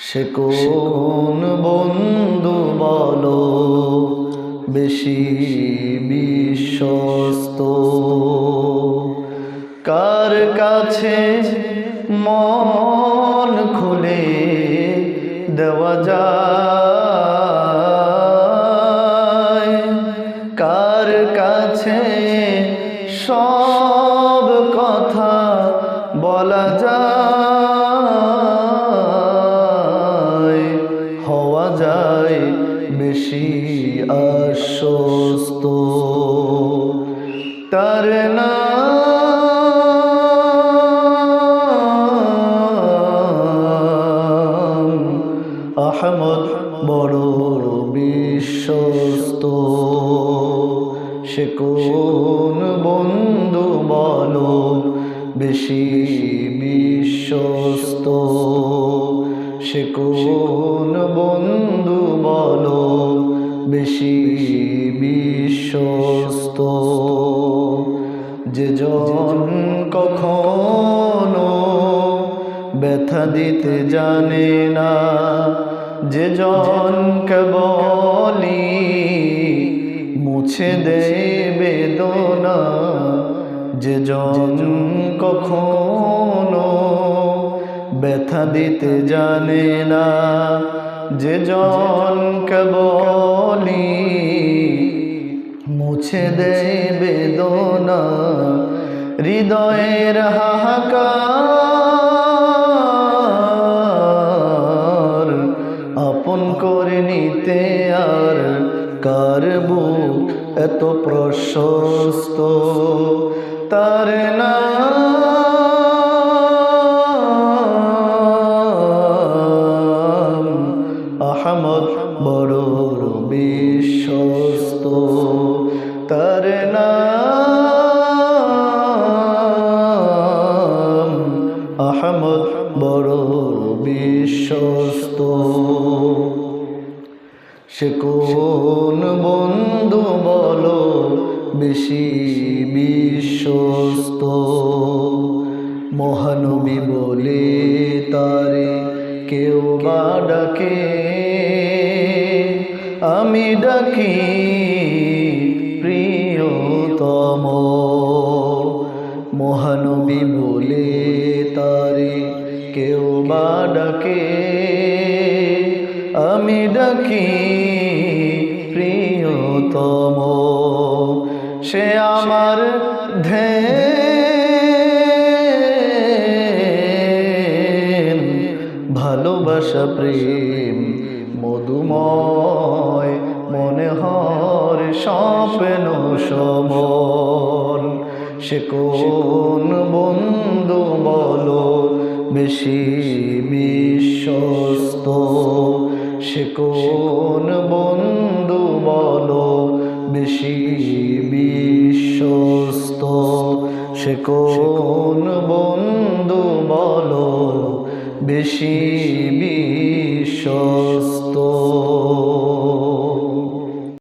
সে কোন বন্ধু বলো বেশি বিশ্বস্ত, কার কাছে মন খুলে দেওয়া যায়, কার কাছে সব কথা বলা যায়, হওয়া যায় বেশি আশ্বস্ত। তার নাম আহমদ, বড় বিশ্বস্ত। সে কোন বন্ধু বলো বেশি বিশ্বস্ত, সে কোন বন্ধু বলো বেশি বিশ্বস্ত। যে জন কখনো ব্যথা দিতে জানে না, যে জন কেবলই মুছে দেয় বেদনা, যে জন কখনো ব্যথা দিতে জানে না, যে জন কেবলই মুছে দেয় বেদনা, হৃদয়ের হাহাকার আপন করে নিতে আর কার বুক এত প্রশস্ত। তার নাম আহমদ, বড় বিশ্বস্ত। তার নাম আহমদ, বড় বিশ্বস্ত। সে কোন বন্ধু বলো বেশি বিশ্বস্ত, মহানবী বলে তারে কেউ বা ডাকে, আমি ডাকি প্রিয়তম। মহানবী বলে তারে কেউ বা ডাকে, আমি ডাকি প্রিয়তম। সে আমার ধ্যান, ভালোবাসা, প্রেম মধুময়, মনে হয় স্বপ্ন সমল। সে কোন বন্ধু বলো বেশি বিশ্বস্ত, সে কোন বন্ধু বলো বেশি বিশ্বস্ত, সে কোন বন্ধু বলো বেশি বিশ্বস্ত।